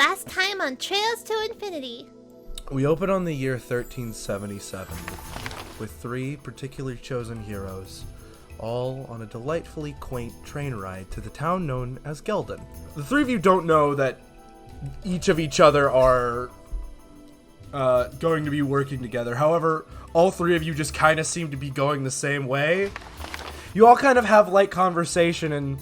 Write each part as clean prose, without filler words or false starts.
Last time on Trails to Infinity. We open on the year 1377 with three particularly chosen heroes, all on a delightfully quaint train ride to the town known as Geldon. The three of you don't know that each of each other are going to be working together. However, all three of you just kind of seem to be going the same way. You all kind of have light conversation and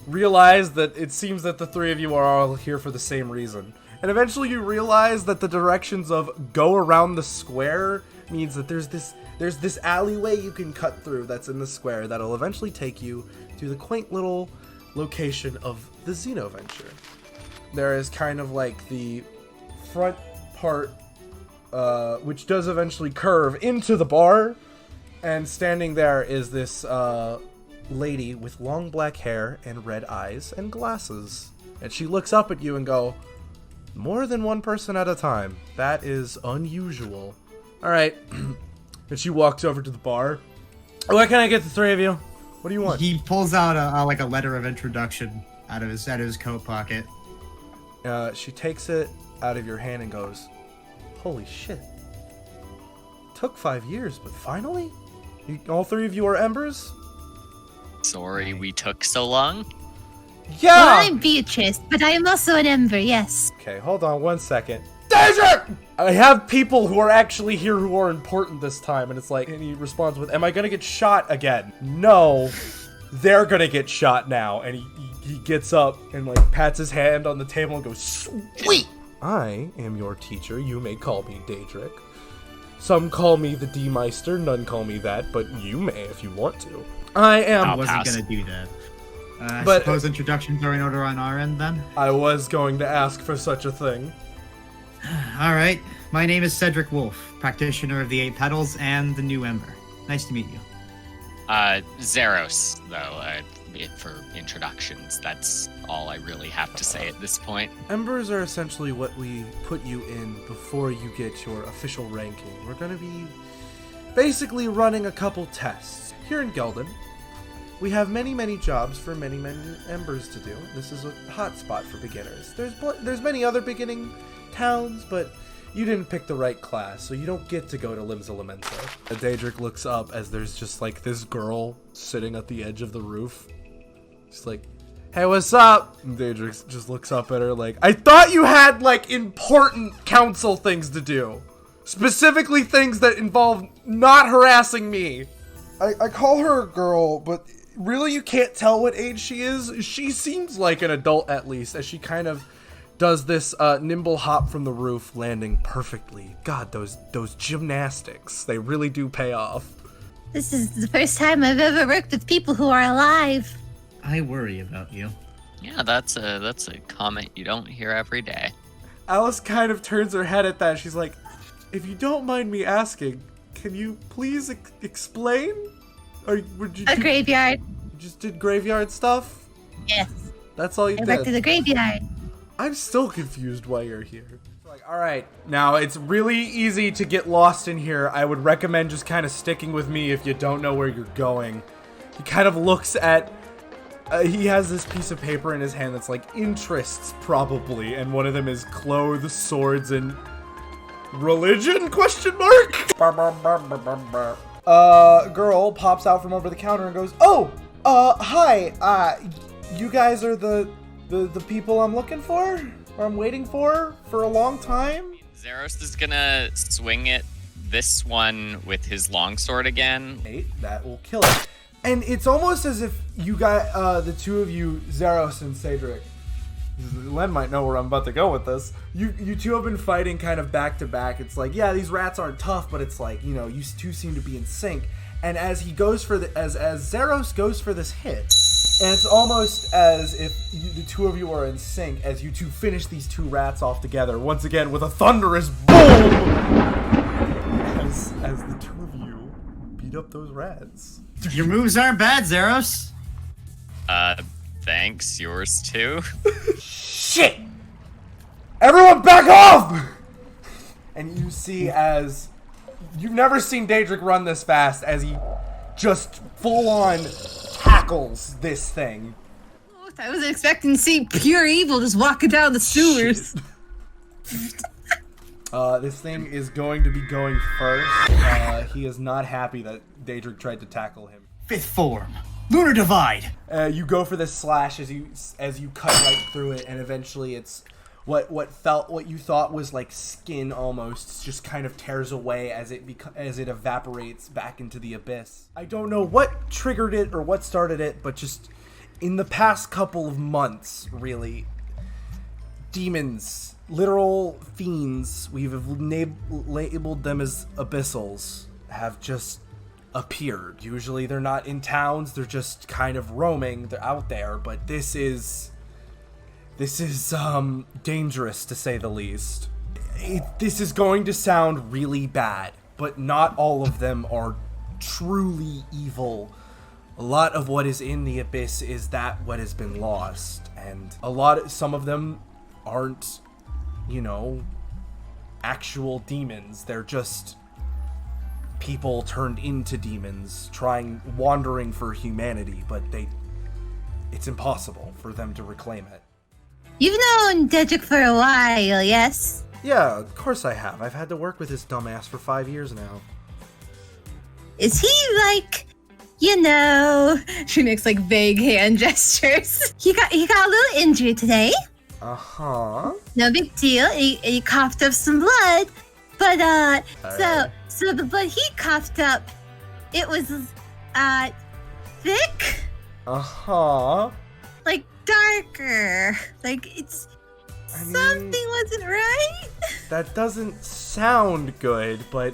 realize that it seems that the three of you are all here for the same reason. And eventually you realize that the directions of go around the square means that there's this alleyway you can cut through that's in the square that'll eventually take you to the quaint little location of the Xenoventure. There is kind of like the front part, which does eventually curve into the bar, and standing there is this lady with long black hair and red eyes and glasses. And she looks up at you and go, "More than one person at a time. That is unusual." Alright. And she walks over to the bar. What can I get the three of you? What do you want? He pulls out a letter of introduction out of his coat pocket. She takes it out of your hand and goes, "Holy shit. Took 5 years, but finally? All three of you are embers?" Sorry we took so long. Yeah! Well, I'm Beatrice, but I am also an ember, yes. Okay, hold on 1 second. Cedric! I have people who are actually here who are important this time, and it's like, and he responds with, "Am I gonna get shot again?" "No, they're gonna get shot now." And he gets up and like pats his hand on the table and goes, "Sweet! I am your teacher. You may call me Daedric. Some call me the D-Meister, none call me that, but you may if you want to. I am..." I wasn't gonna do that. I But- suppose introductions are in order on our end then? I was going to ask for such a thing. Alright, my name is Cedric Wulff, practitioner of the 8 Petals and the new Ember. Nice to meet you. Zerros, though, for introductions. That's all I really have to say at this point. Embers are essentially what we put you in before you get your official ranking. We're going to be basically running a couple tests. Here in Geldon, we have many jobs for many embers to do. This is a hot spot for beginners. There's many other beginning towns, but you didn't pick the right class, so you don't get to go to Limbs Elementa. Daedric looks up as there's just like this girl sitting at the edge of the roof. She's like, "Hey, what's up?" And Daedric just looks up at her like, "I thought you had like important council things to do. Specifically things that involve not harassing me." I call her a girl, but really you can't tell what age she is. She seems like an adult at least, as she kind of does this nimble hop from the roof, landing perfectly. God, those gymnastics, they really do pay off. This is the first time I've ever worked with people who are alive. I worry about you. Yeah, that's a comment you don't hear every day. Alice kind of turns her head at that. She's like, "If you don't mind me asking, can you please explain? Or would you A graveyard. you just did graveyard stuff? Yes. That's all you I worked at did?" the graveyard. I'm still confused why you're here. Like, alright, now it's really easy to get lost in here. I would recommend just kind of sticking with me if you don't know where you're going. He kind of looks at, he has this piece of paper in his hand that's like interests probably, and one of them is clothes, swords, and religion, question mark? Girl pops out from over the counter and goes, "Oh, hi, you guys are the people I'm looking for? Or I'm waiting for a long time?" Zerros is gonna swing at this one with his longsword again. 8, that will kill it. And it's almost as if you got, the two of you, Zerros and Cedric, Len might know where I'm about to go with this. You two have been fighting kind of back to back. It's like, yeah, these rats aren't tough, but it's like, you know, you two seem to be in sync. And as he goes for as Zerros goes for this hit, and it's almost as if the two of you are in sync as you two finish these two rats off together, once again with a thunderous boom! As the two of you beat up those rats. Your moves aren't bad, Zerros. Thanks. Yours too. Shit! Everyone back off! And you see as... You've never seen Daedric run this fast, as he just full-on tackles this thing. I wasn't expecting to see pure evil just walking down the sewers. This thing is going to be going first. He is not happy that Daedric tried to tackle him. Fifth form. Lunar Divide. You go for this slash as you cut right through it, and eventually it's what you thought was like skin almost just kind of tears away as it evaporates back into the abyss. I don't know what triggered it or what started it, but just in the past couple of months, really, demons, literal fiends, we've labeled them as abyssals, have just appeared. Usually they're not in towns, they're just kind of roaming, they're out there, but this is dangerous to say the least. This is going to sound really bad, but not all of them are truly evil. A lot of what is in the abyss is that what has been lost, and some of them aren't, actual demons. They're just people turned into demons, wandering for humanity, but it's impossible for them to reclaim it. You've known Cedric for a while, yes? Yeah, of course I have. I've had to work with this dumbass for 5 years now. Is he like, she makes like vague hand gestures. He got a little injured today. Uh-huh. No big deal. He coughed up some blood, but so the blood he coughed up, it was thick. Uh-huh. Like darker. Like something wasn't right. That doesn't sound good, but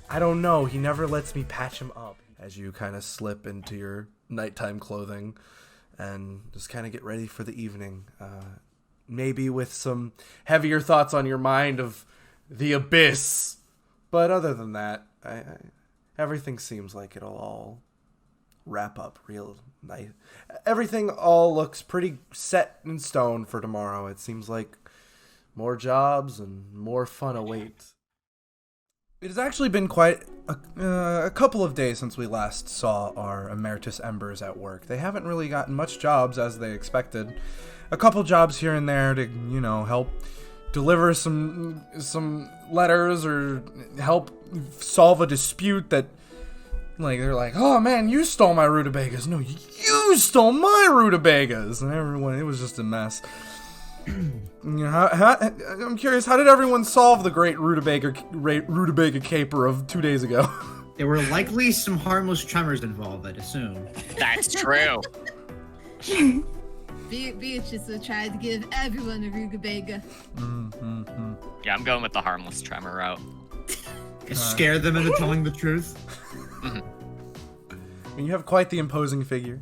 I don't know. He never lets me patch him up. As you kind of slip into your nighttime clothing and just kind of get ready for the evening. Maybe with some heavier thoughts on your mind of the abyss. But other than that, everything seems like it'll all wrap up real nice. Everything all looks pretty set in stone for tomorrow. It seems like more jobs and more fun await. It has actually been quite a couple of days since we last saw our Emeritus Embers at work. They haven't really gotten much jobs as they expected. A couple jobs here and there to, help deliver some letters or help solve a dispute that, they're like, oh man, you stole my rutabagas. No, you stole my rutabagas. And everyone, it was just a mess. I'm curious, how did everyone solve the great rutabaga caper of 2 days ago? There were likely some harmless tremors involved, I'd assume. That's true. Beatrice will try to give everyone a rutabaga. Yeah, I'm going with the harmless tremor route. Scare them into telling the truth. I mean, you have quite the imposing figure.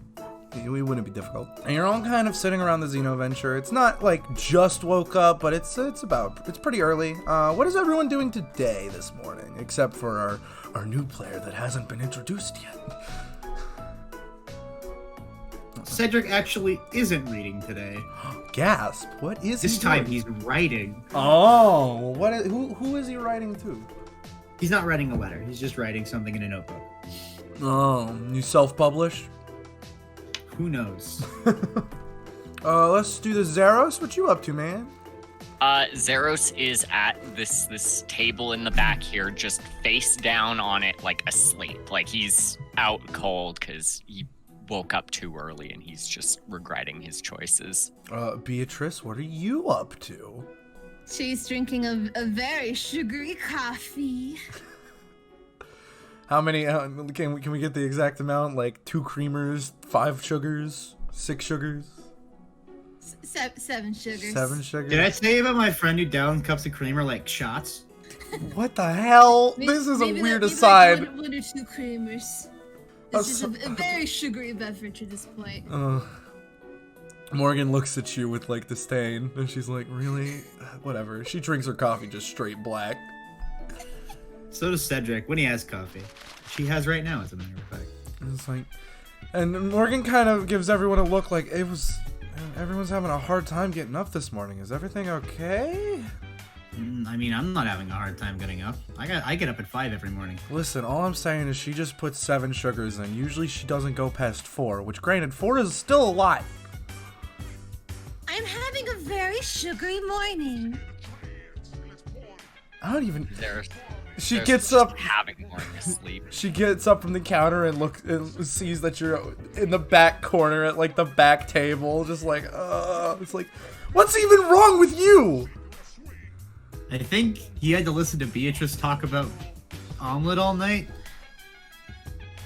It wouldn't be difficult. And you're all kind of sitting around the Xeno Venture. It's not like just woke up, but it's pretty early. What is everyone doing today this morning? Except for our new player that hasn't been introduced yet. Cedric actually isn't reading today. Gasp! What is this he time? doing? He's writing. Oh, who is he writing to? He's not writing a letter. He's just writing something in a notebook. Oh, you self-publish? Who knows? Let's do the Zerros. What you up to, man? Zerros is at this table in the back here, just face down on it, like asleep. Like he's out cold because he woke up too early and he's just regretting his choices. Beatrice, what are you up to? She's drinking a very sugary coffee. How many? Can we get the exact amount? Like 2 creamers, 5 sugars, 6 sugars, 7 sugars. 7 sugars. Did I tell you about my friend who downed cups of creamer like shots? What the hell? This is a weird aside. Like 1 or 2 creamers. This is a very sugary beverage at this point. Morgan looks at you with like disdain, and she's like, "Really? Whatever." She drinks her coffee just straight black. So does Cedric when he has coffee. She has right now, as a matter of fact. It's like, and Morgan kind of gives everyone a look like everyone's having a hard time getting up this morning. Is everything okay? I mean, I'm not having a hard time getting up. I get up at 5 every morning. Listen, all I'm saying is she just puts 7 sugars in. Usually she doesn't go past 4, which granted, 4 is still a lot. I'm having a very sugary morning. I don't even. She There's gets just up. having morning sleep. She gets up from the counter and looks and sees that you're in the back corner at like the back table, just like, it's like, what's even wrong with you? I think he had to listen to Beatrice talk about omelet all night.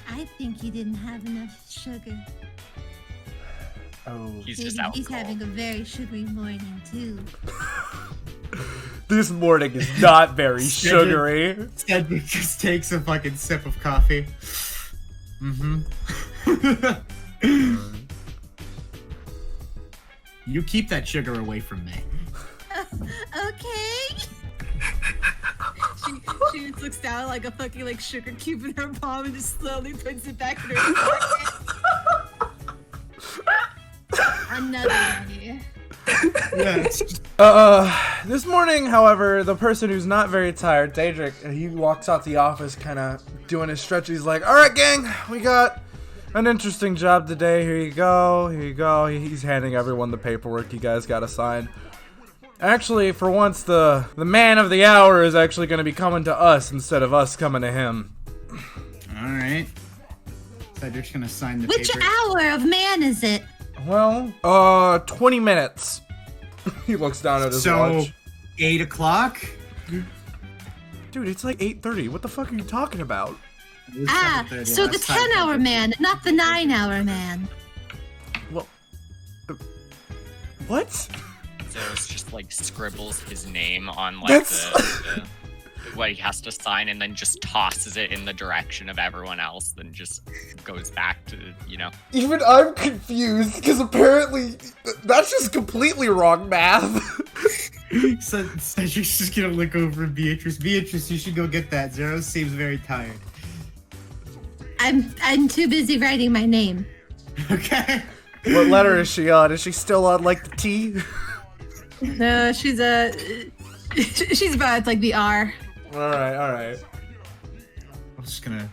I think he didn't have enough sugar. Oh, He's just Maybe out he's cold. having a very sugary morning too. this morning is not very sugary. Cedric just takes a fucking sip of coffee. You keep that sugar away from me. Okay. she just looks down like a fucking like sugar cube in her palm and just slowly puts it back in her pocket. Another one here. Yeah. This morning, however, the person who's not very tired, Cedric, he walks out the office kind of doing his stretch. He's like, all right, gang, we got an interesting job today. Here you go. Here you go. He's handing everyone the paperwork you guys got to sign. Actually, for once, the man of the hour is actually going to be coming to us instead of us coming to him. All right. Cedric's gonna sign the Which paper. hour of man is it? Well, 20 minutes. He looks down at his watch. 8 o'clock? Dude, it's like 8:30. What the fuck are you talking about? It was Ah, 7:30 so the last time. 10-hour man, not the 9-hour man. Well, what? Zerros just like scribbles his name on like That's- the what he has to sign, and then just tosses it in the direction of everyone else. Then just goes back to Even I'm confused because apparently that's just completely wrong math. So Cedric's just gonna look over at Beatrice. Beatrice, you should go get that. Zerros seems very tired. I'm too busy writing my name. Okay. What letter is she on? Is she still on like the T? No, she's about like the R. All right. I'm just gonna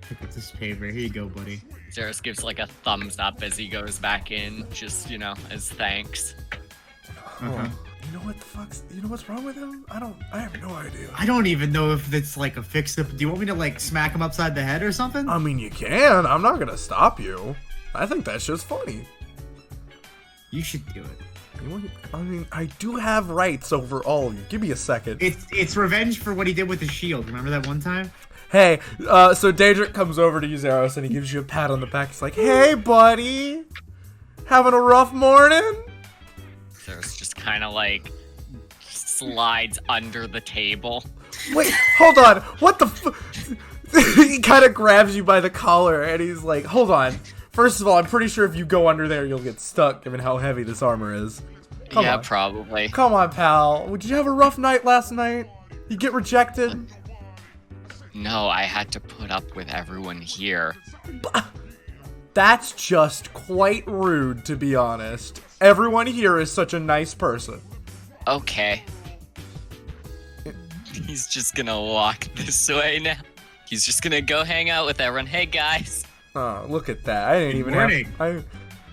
pick up this paper. Here you go, buddy. Zerros gives like a thumbs up as he goes back in, just as thanks. Uh-huh. You know what the fuck's? You know what's wrong with him? I have no idea. I don't even know if it's like a fix-up. Do you want me to like smack him upside the head or something? I mean, you can. I'm not gonna stop you. I think that's just funny. You should do it. I mean, I do have rights over all of you. Give me a second. It's revenge for what he did with the shield. Remember that one time? Hey, so Daedric comes over to you, Zerros, and he gives you a pat on the back. He's like, hey, buddy. Having a rough morning? Zerros just kind of like slides under the table. Wait, hold on. What the He kind of grabs you by the collar, and he's like, hold on. First of all, I'm pretty sure if you go under there, you'll get stuck, given how heavy this armor is. Come Yeah, on. probably. Come on, pal. Did you have a rough night last night? You get rejected? No, I had to put up with everyone here. That's just quite rude, to be honest. Everyone here is such a nice person. Okay. He's just gonna walk this way now. He's just gonna go hang out with everyone. Hey, guys. Oh, look at that. I didn't Good even morning. have...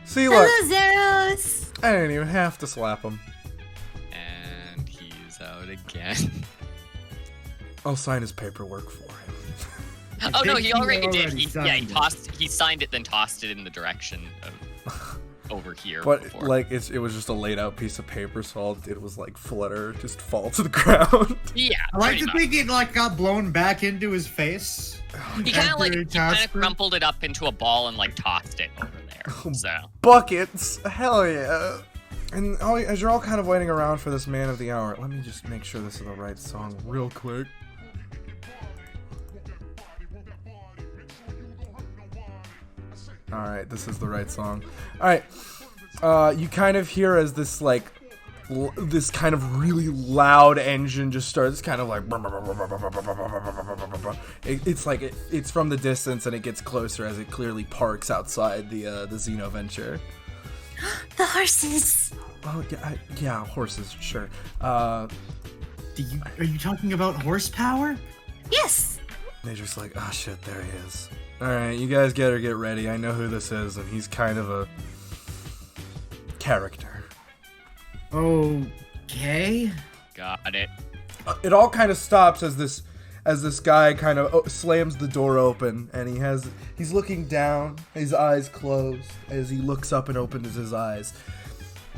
See, look. Hello, Zerros. I didn't even have to slap him. And he's out again. I'll sign his paperwork for him. Oh no, think he he already did. already He signed he signed it, then tossed it in the direction of over here. But, before. like, it was just a laid out piece of paper, so all it did was, like, flutter, just fall to the ground. Yeah, I like pretty to much. think it like got blown back into his face. He kind of after he tossed it. crumpled it up into a ball and like tossed it over there. So Buckets! Hell yeah! And as you're all kind of waiting around for this man of the hour, let me just make sure this is the right song real quick. Alright, this is the right song. Alright, you kind of hear as this, like, this kind of really loud engine just starts kind of like... It's like, it's from the distance and it gets closer as it clearly parks outside the Xeno Venture. The horses. Oh, yeah, horses, sure. Are you talking about horsepower? Yes. They're just like, oh shit, there he is. Alright, you guys get ready. I know who this is, and he's kind of a character. Okay. got it. it all kind of stops as this guy kind of slams the door open, and he's looking down, his eyes closed as he looks up and opens his eyes.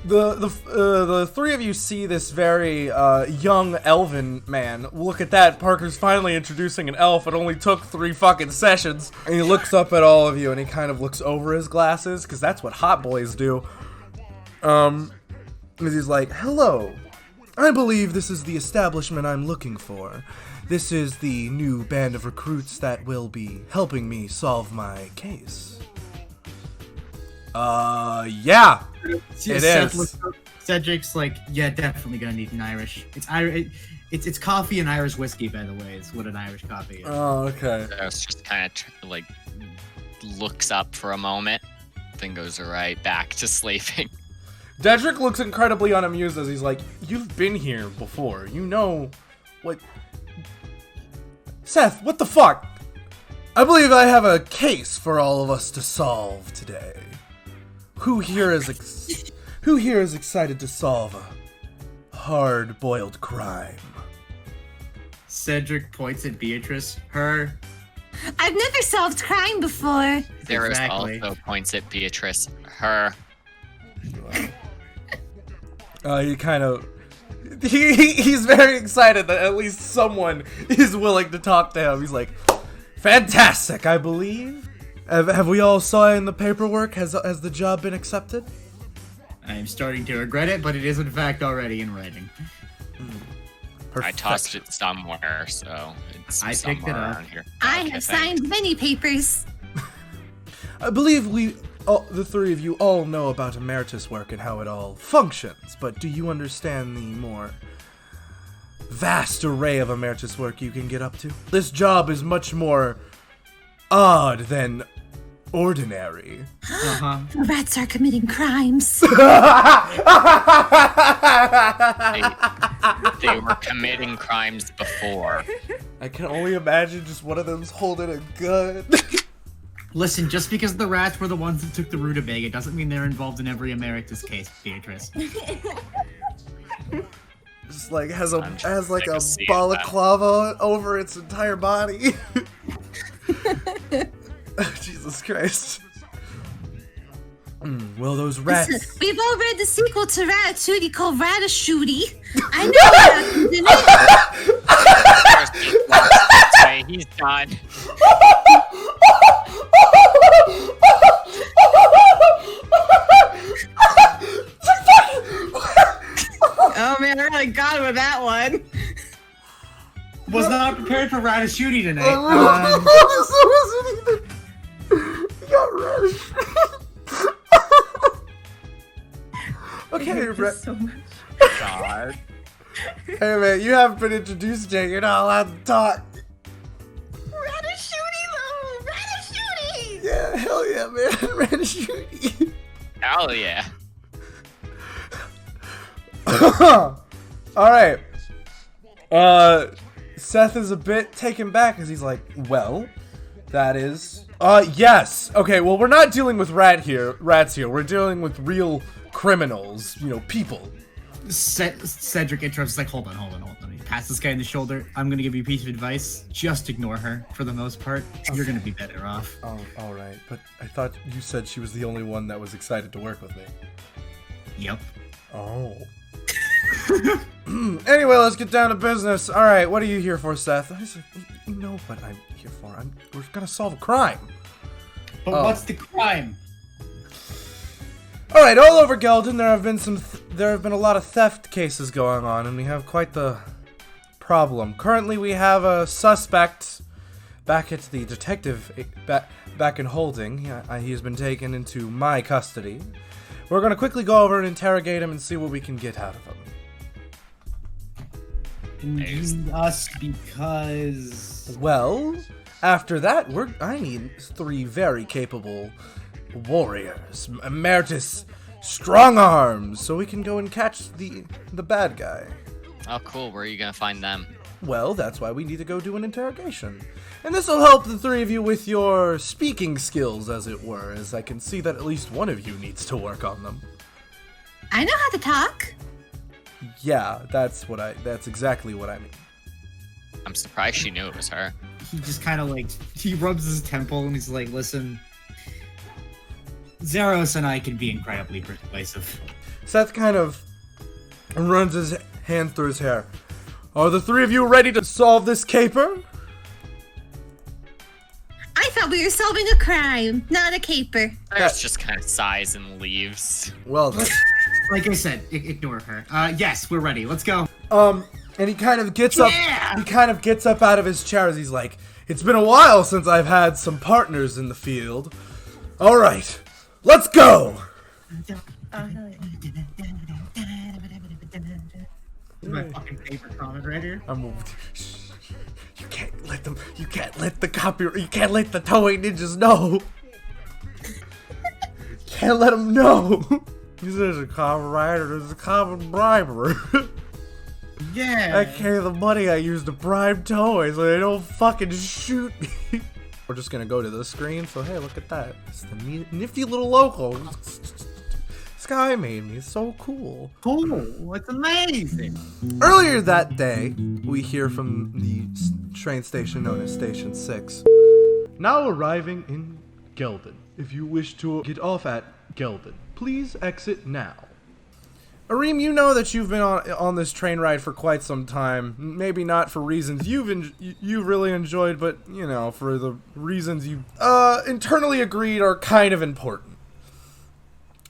The three of you see this very young elven man. Look at that, Parker's finally introducing an elf. It only took 3 fucking sessions. And he looks up at all of you, and he kind of looks over his glasses, because that's what hot boys do. And he's like, hello, I believe this is the establishment I'm looking for. This is the new band of recruits that will be helping me solve my case. Yeah. It is. Cedric's like, yeah, definitely gonna need an Irish. It's coffee and Irish whiskey, by the way. Is what an Irish coffee is. Oh, okay. Zeros just kind of like looks up for a moment, then goes right back to sleeping. Cedric looks incredibly unamused as he's like, you've been here before. You know what... Seth, what the fuck? I believe I have a case for all of us to solve today. Who here is excited to solve a hard-boiled crime? Cedric points at Beatrice. Her. I've never solved crime before. Zeros Exactly. also points at Beatrice. Her. He kind of... He's very excited that at least someone is willing to talk to him. He's like, fantastic, I believe. Have we all signed the paperwork? Has the job been accepted? I am starting to regret it, but it is in fact already in writing. I tossed it somewhere, so it's I somewhere picked it up. around here. I Okay, have thanks. signed many papers. I believe the three of you all know about Emeritus work and how it all functions, but do you understand the more vast array of Emeritus work you can get up to? This job is much more odd than ordinary. Uh-huh. The rats are committing crimes. They were committing crimes before. I can only imagine just one of them's holding a gun. Listen, just because the rats were the ones that took the rutabaga doesn't mean they're involved in every Emeritus case, Beatrice. Just like has I'm just like sick a of seeing balaclava over its entire body. Jesus Christ. Well, those rats. Listen, we've all read the sequel to Ratatouille called Ratatouille. I know what happens in it. He's done. Oh man, I really got with that one. Was not prepared for Ratatouille tonight. Okay, So much. God. hey man, you haven't been introduced yet. You're not allowed to talk. Ratatouille though! Ratatouille! Yeah, hell yeah, man. Ratatouille. Hell yeah. Alright. Seth is a bit taken back as he's like, well, that is... yes. Okay, well, we're not dealing with rats here. We're dealing with real criminals, people. Cedric interrupts, like, hold on. He passes this guy in the shoulder. I'm gonna give you a piece of advice. Just ignore her, for the most part. You're gonna be better off. Oh, alright. But I thought you said she was the only one that was excited to work with me. Yep. Oh. Anyway, let's get down to business. Alright, what are you here for, Seth? I was like, you know what I'm here for. We're gonna solve a crime. But Oh. what's the crime? All right, all over Geldon, there have been a lot of theft cases going on, and we have quite the problem. Currently, we have a suspect back at the detective back in holding. He has been taken into my custody. We're going to quickly go over and interrogate him and see what we can get out of him. Indeed us because... Well, after that, I need 3 very capable warriors, Emeritus strong arms, so we can go and catch the bad guy. Oh, cool. Where are you gonna find them? Well, that's why we need to go do an interrogation. And this will help the 3 of you with your speaking skills, as it were, as I can see that at least one of you needs to work on them. I know how to talk. Yeah, that's exactly what I mean. I'm surprised she knew it was her. He just kind of like, he rubs his temple and he's like, listen, Zerros and I can be incredibly persuasive. Seth kind of runs his hand through his hair. Are the three of you ready to solve this caper? I thought we were solving a crime, not a caper. Iris just kind of sighs and leaves. Well then. Like I said, ignore her. Yes, we're ready. Let's go. And he kind of gets up. He kind of gets up out of his chair as he's like, "It's been a while since I've had some partners in the field. All right, let's go." My fucking favorite comment right here. You can't let them. You can't let the You can't let the Toei ninjas know. You can't let them know. This is a common writer. This is a common briber. Yeah. I carry the money I use to bribe Toei so they don't fucking shoot me. We're just gonna go to the screen. So hey, look at that. It's the nifty little logo. Skye made me. It's so cool. Cool. It's amazing. Earlier that day, we hear from the train station known as Station 6. Now arriving in Geldon. If you wish to get off at Geldon, please exit now. Areem, you know that you've been on this train ride for quite some time. Maybe not for reasons you really enjoyed, but, you know, for the reasons you internally agreed are kind of important.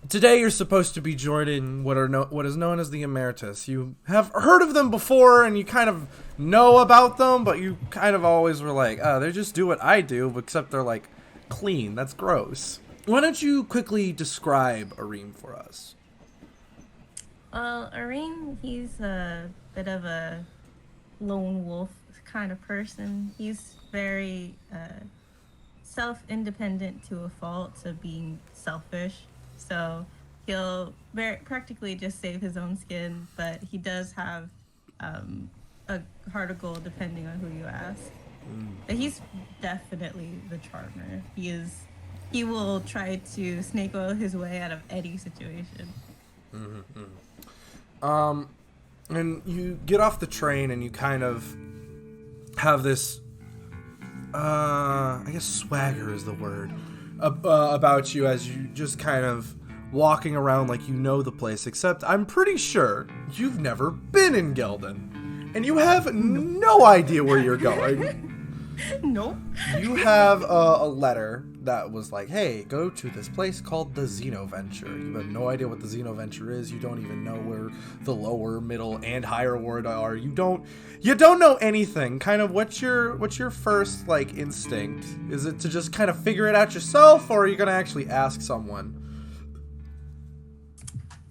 Today you're supposed to be joining what is known as the Emeritus. You have heard of them before and you kind of know about them, but you kind of always were like, oh, they just do what I do, except they're like clean. That's gross. Why don't you quickly describe Areem for us? Well, Areem, he's a bit of a lone wolf kind of person. He's very self-independent to a fault, so being selfish. So he'll practically just save his own skin, but he does have a heart of gold depending on who you ask. But he's definitely the charmer. He will try to snake oil his way out of any situation. And you get off the train and you kind of have this, I guess swagger is the word, about you as you just kind of walking around like you know the place, except I'm pretty sure you've never been in Geldon and you have no idea where you're going. Nope. You have a letter that was like, hey, go to this place called the Xenoventure. You have no idea what the Xenoventure is. You don't even know where the lower, middle, and higher ward are. You don't know anything. Kind of what's your first like instinct? Is it to just kind of figure it out yourself, or are you gonna actually ask someone?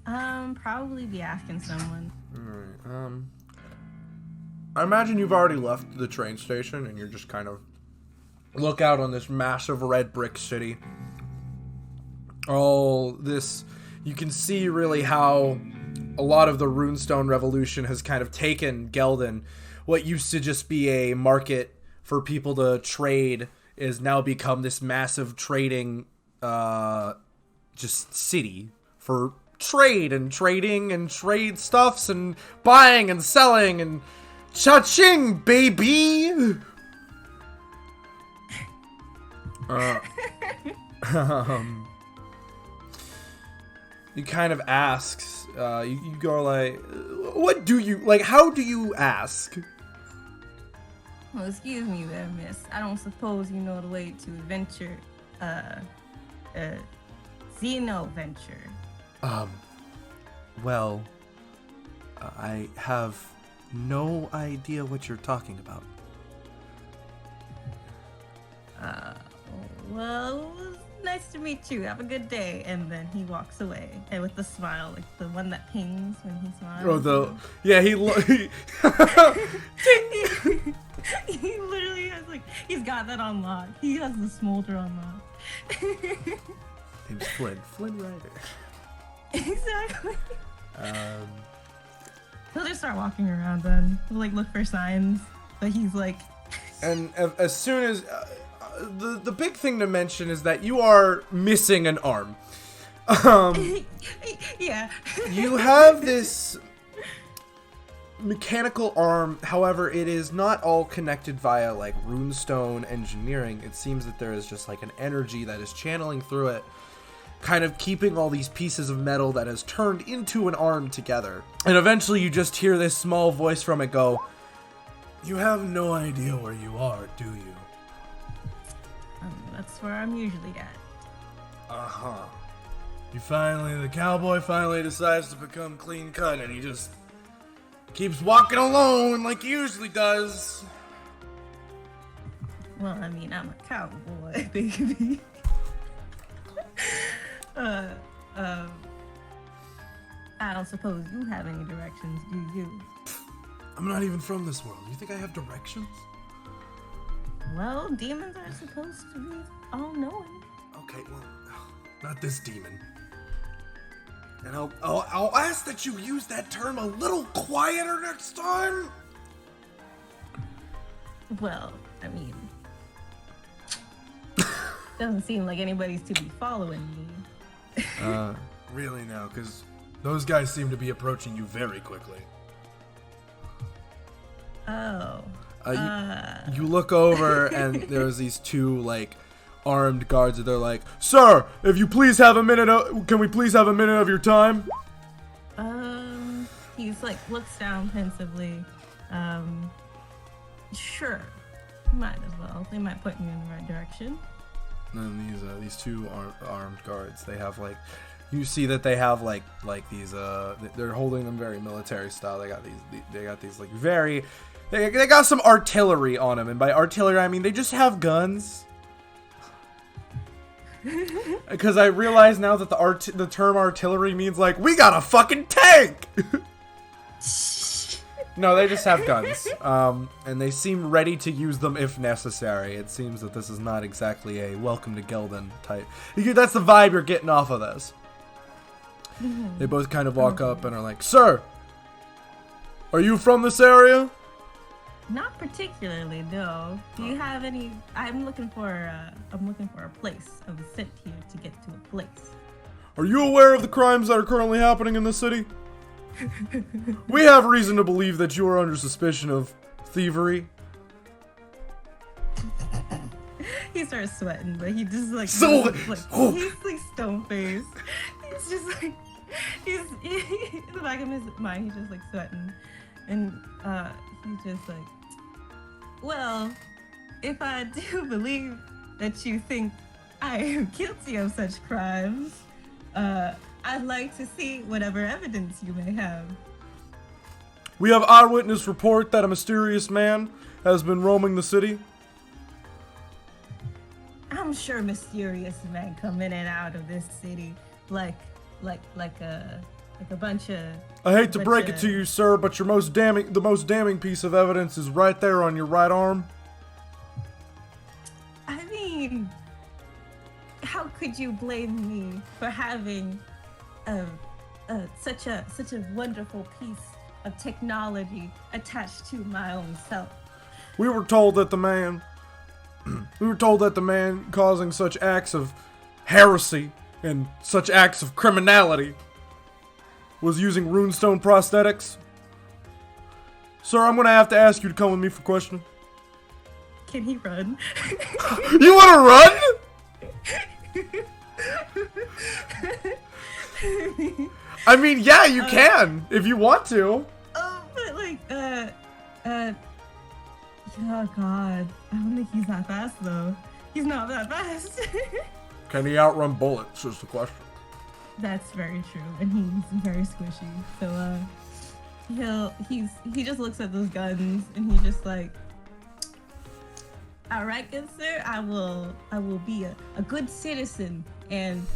Probably be asking someone. Alright, I imagine you've already left the train station and you're just kind of look out on this massive red brick city. Oh, this, you can see really how a lot of the runestone revolution has kind of taken Geldon. What used to just be a market for people to trade is now become this massive trading just city for trade and trading and trade stuffs and buying and selling and cha-ching, baby! You kind of asks, you go like, what do you, like, how do you ask? Well, excuse me there, miss. I don't suppose you know the way to adventure, Xenoventure. Well, I have no idea what you're talking about. Well, it was nice to meet you. Have a good day. And then he walks away, and with a smile, like the one that pings when he smiles. He literally has he's got that on lock. He has the smolder on lock. Name's Flynn Rider. Exactly. He'll just start walking around then. He'll look for signs, but he's like. And as soon as the big thing to mention is that you are missing an arm. Yeah. You have this mechanical arm. However, it is not all connected via like runestone engineering. It seems that there is just like an energy that is channeling through it, kind of keeping all these pieces of metal that has turned into an arm together. And eventually you just hear this small voice from it go, "You have no idea where you are, do you?" That's where I'm usually at. Uh-huh. The cowboy finally decides to become clean cut, and he just keeps walking alone like he usually does. Well, I mean, I'm a cowboy, baby. I don't suppose you have any directions, do you? I'm not even from this world. You think I have directions? Well, demons are supposed to be all-knowing. Okay, well, not this demon. And I'll ask that you use that term a little quieter next time. Well, I mean, doesn't seem like anybody's to be following me. Really now, because those guys seem to be approaching you very quickly. Oh. You look over and there's these two like armed guards, and they're like, "Sir, if you please have a minute, can we please have a minute of your time?" He's like looks down pensively. Sure, might as well. They might put you in the right direction. And these two armed guards, they have like, you see that they have like these they're holding them very military style. They got these like very, they got some artillery on them, and by artillery I mean they just have guns. Because I realize now that the term artillery means like, we got a fucking tank. No, they just have guns, and they seem ready to use them if necessary. It seems that this is not exactly a welcome to Gelden type. That's the vibe you're getting off of this. They both kind of walk up and are like, "Sir, are you from this area?" Not particularly, no. Do you have any? I'm looking for a place. I was sent here to get to a place. Are you aware of the crimes that are currently happening in the city? We have reason to believe that you are under suspicion of thievery. He starts sweating, but he just like So, he's like stone faced. He's just like in the back of his mind, he's just like sweating, and he's just like, well, if I do believe that you think I am guilty of such crimes, I'd like to see whatever evidence you may have. We have eyewitness report that a mysterious man has been roaming the city. I'm sure mysterious men come in and out of this city like a bunch of. I hate to break it to you, sir, but the most damning piece of evidence is right there on your right arm. I mean, how could you blame me for having such a wonderful piece of technology attached to my own self? We were told that the man causing such acts of heresy and such acts of criminality was using runestone prosthetics. Sir, I'm gonna have to ask you to come with me for questioning. Can he run? You wanna run? I mean, yeah, you can, if you want to. Oh, but like, oh god, I don't think he's that fast though. He's not that fast. Can he outrun bullets, is the question. That's very true, and he's very squishy. So, he just looks at those guns, and he's just like, all right, good sir, I will be a good citizen and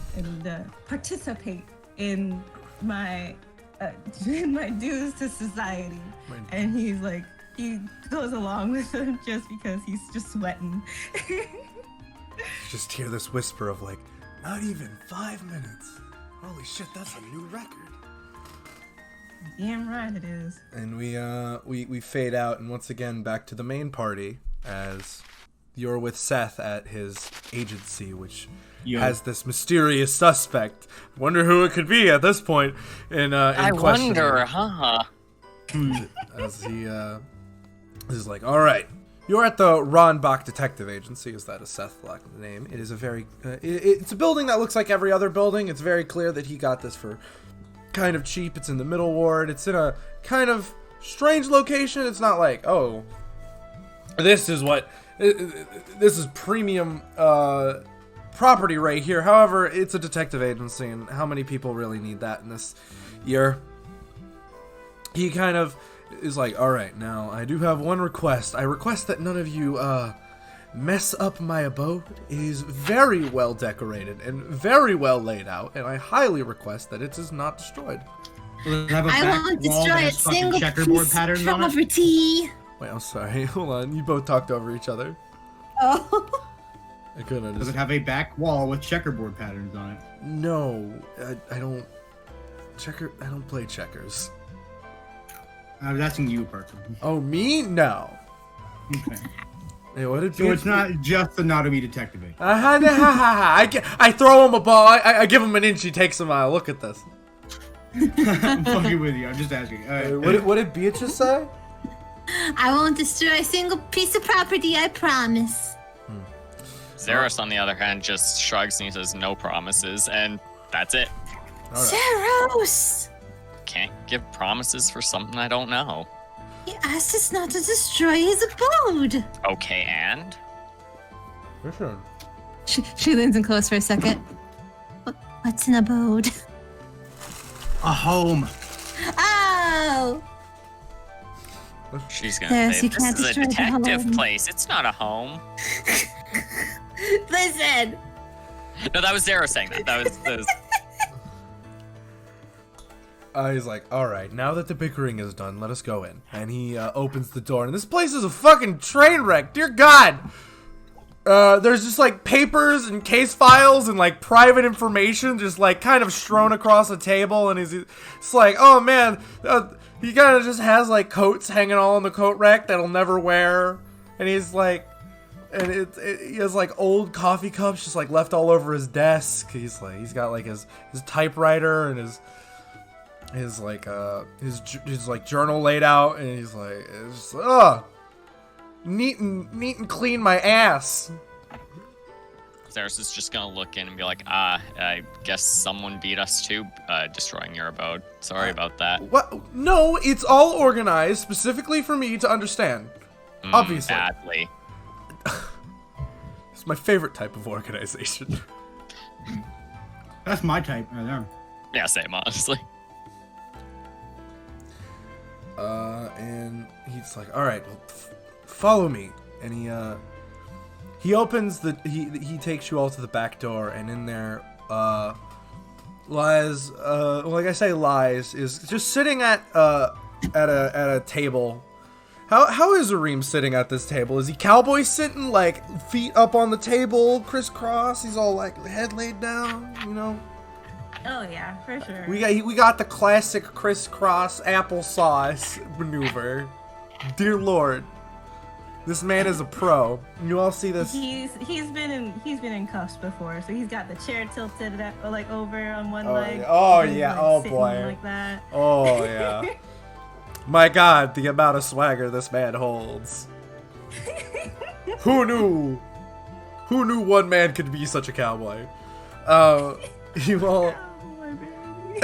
participate in my dues to society. And he's like, he goes along with him just because he's just sweating. Just hear this whisper of like, not even 5 minutes. Holy shit, that's a new record. Damn right it is. And we fade out, and once again back to the main party as you're with Seth at his agency, which has this mysterious suspect. Wonder who it could be at this point. I wonder, huh? As he is like, all right, you're at the Ronbach Detective Agency. Is that a Seth Black name? It is a very, it's a building that looks like every other building. It's very clear that he got this for kind of cheap. It's in the middle ward. It's in a kind of strange location. It's not like, oh, this is premium property right here. However, it's a detective agency, and how many people really need that in this year? He kind of is like, all right, now I do have one request. I request that none of you mess up my abode. It is very well decorated and very well laid out, and I highly request that it is not destroyed. I won't destroy a single piece of property. Wait, I'm sorry. Hold on. You both talked over each other. Oh. I couldn't understand. Does it have a back wall with checkerboard patterns on it? No, I don't. I don't play checkers. I was asking you, Parker. Oh, me? No. Okay. Hey, what did So it's not just the Nautomy detective. I throw him a ball. I give him an inch. He takes a mile. Look at this. I'm fucking with you. I'm just asking. All right. What did Beatrice say? I won't destroy a single piece of property, I promise. Zerros, on the other hand, just shrugs and he says no promises, and that's it. Zerros! Can't give promises for something I don't know. He asked us not to destroy his abode. Okay, and? Listen. She leans in close for a second. What's an abode? A home. Oh! She's gonna say, you this can't is a destroy the detective home." place. It's not a home. Listen! No, that was Zero saying that. That was... He's like, all right, now that the bickering is done, let us go in. And he opens the door, and this place is a fucking train wreck. Dear God! There's just like papers and case files and like private information just like kind of strewn across the table, and it's like, oh man, he kind of just has like coats hanging all in the coat rack that he'll never wear, and he's like, and he has like old coffee cups just like left all over his desk. He's got like his typewriter and his journal laid out, and he's like, it's just, neat and clean my ass. Zerros is just gonna look in and be like, I guess someone beat us too, destroying your abode. Sorry about that. What? No, it's all organized specifically for me to understand. Obviously. Badly. It's my favorite type of organization. That's my type right there. Yeah, same, honestly. And he's like, all right, well, follow me. And he opens he takes you all to the back door, and in there, Lies, like I say, Lies is just sitting at a table. How is Areem sitting at this table? Is he cowboy sitting, like feet up on the table, crisscross? He's all like head laid down, you know? Oh yeah, for sure. We got the classic crisscross applesauce maneuver. Dear Lord, this man is a pro. You all see this. He's been in cuffs before, so he's got the chair tilted like over on one leg. Oh He's, yeah, like, oh sitting boy. like that. Oh yeah. My God, the amount of swagger this man holds. Who knew? Who knew one man could be such a cowboy? You all. Oh, my baby.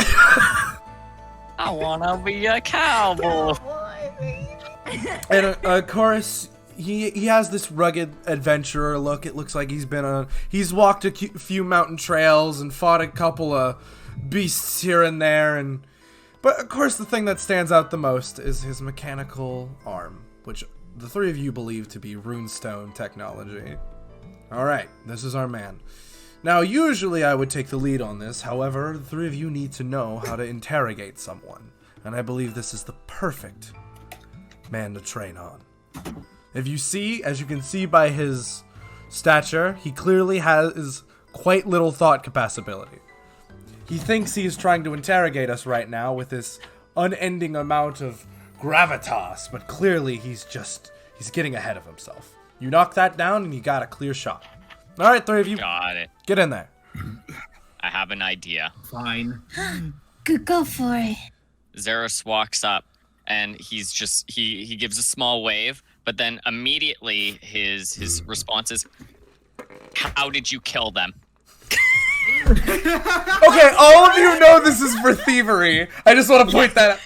I wanna be a cowboy. Boy, baby. And of course, he has this rugged adventurer look. It looks like he's walked a few mountain trails and fought a couple of beasts here and there, but of course the thing that stands out the most is his mechanical arm, which the three of you believe to be runestone technology. Alright, this is our man. Now, usually I would take the lead on this, however, the three of you need to know how to interrogate someone, and I believe this is the perfect man to train on. As you can see by his stature, he clearly has quite little thought capacity. He thinks he is trying to interrogate us right now with this unending amount of gravitas, but clearly he's getting ahead of himself. You knock that down and you got a clear shot. All right, three of you, Got it. get in there. I have an idea. Fine. Go for it. Zerros walks up and he's just he gives a small wave, but then immediately his response is, "How did you kill them?" Okay, all of you know this is for thievery. I just want to point that out.